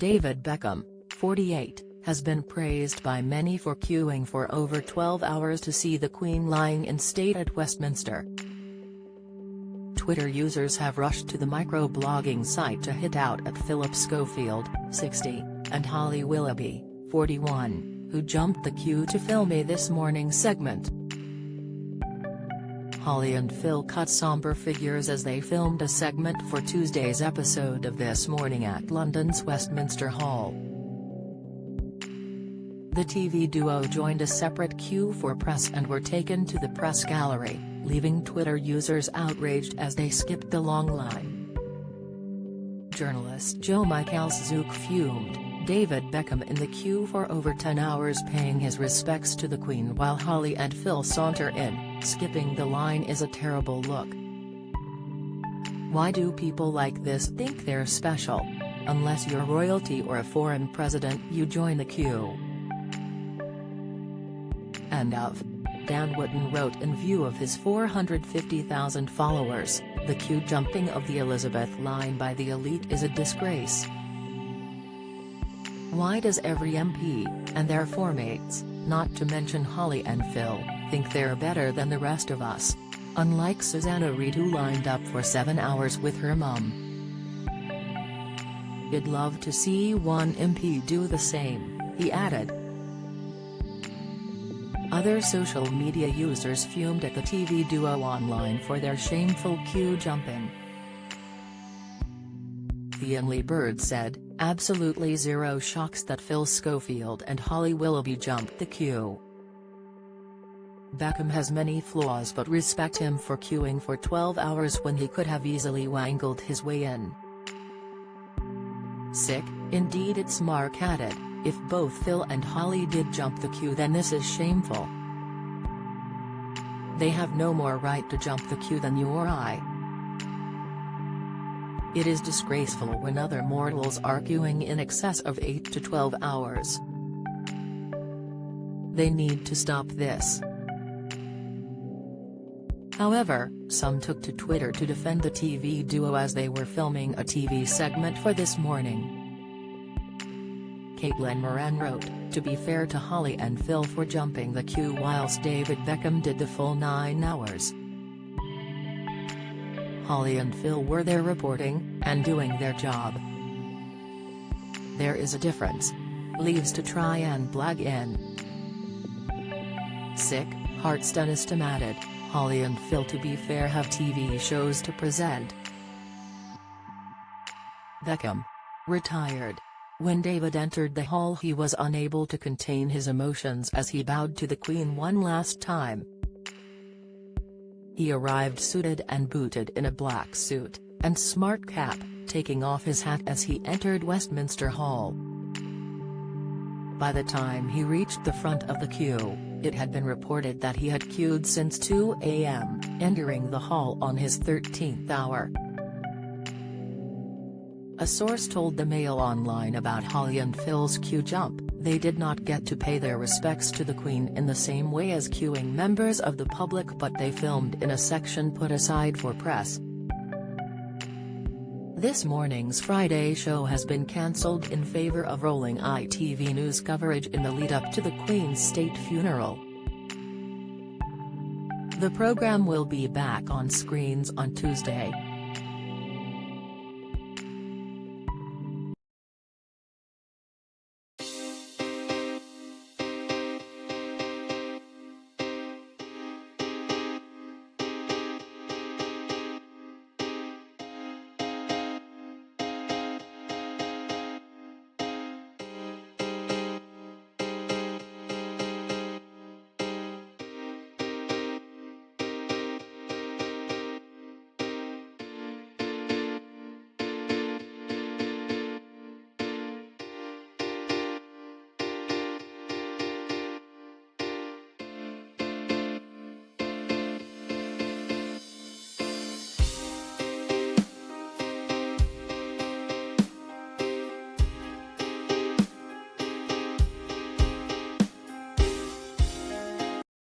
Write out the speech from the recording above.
David Beckham, 48, has been praised by many for queuing for over 12 hours to see the Queen lying in state at Westminster. Twitter users have rushed to the microblogging site to hit out at Phillip Schofield, 60, and Holly Willoughby, 41, who jumped the queue to film a This Morning segment. Holly and Phil cut somber figures as they filmed a segment for Tuesday's episode of This Morning at London's Westminster Hall. The TV duo joined a separate queue for press and were taken to the press gallery, leaving Twitter users outraged as they skipped the long line. Journalist Joe Michaelszuk fumed, David Beckham in the queue for over 10 hours paying his respects to the Queen while Holly and Phil saunter in, skipping the line is a terrible look. Why do people like this think they're special? Unless you're royalty or a foreign president you join the queue. End of. Dan Wootton wrote. In view of his 450,000 followers, the queue jumping of the Elizabeth line by the elite is a disgrace. Why does every MP, and their formates, not to mention Holly and Phil, think they're better than the rest of us? Unlike Susanna Reid, who lined up for 7 hours with her mum. You'd love to see one MP do the same, he added. Other social media users fumed at the TV duo online for their shameful queue jumping. The Bird said, "Absolutely zero shocks that Phil Schofield and Holly Willoughby jumped the queue. Beckham has many flaws but respect him for queuing for 12 hours when he could have easily wangled his way in." Sick, indeed, it's Mark added, "If both Phil and Holly did jump the queue then this is shameful. They have no more right to jump the queue than you or I. It is disgraceful when other mortals are queuing in excess of 8 to 12 hours. They need to stop this." However, some took to Twitter to defend the TV duo as they were filming a TV segment for This Morning. Caitlin Moran wrote, "To be fair to Holly and Phil for jumping the queue whilst David Beckham did the full 9 hours. Holly and Phil were there reporting, and doing their job. There is a difference. Leaves to try and blag in." Sick, Heartstonistum added, "Holly and Phil, to be fair, have TV shows to present." Beckham. Retired. When David entered the hall he was unable to contain his emotions as he bowed to the Queen one last time. He arrived suited and booted in a black suit and smart cap, taking off his hat as he entered Westminster Hall. By the time he reached the front of the queue, it had been reported that he had queued since 2 a.m., entering the hall on his 13th hour. A source told the Mail Online about Holly and Phil's queue jump. They did not get to pay their respects to the Queen in the same way as queuing members of the public, but they filmed in a section put aside for press. This Morning's Friday show has been cancelled in favour of rolling ITV News coverage in the lead-up to the Queen's state funeral. The programme will be back on screens on Tuesday.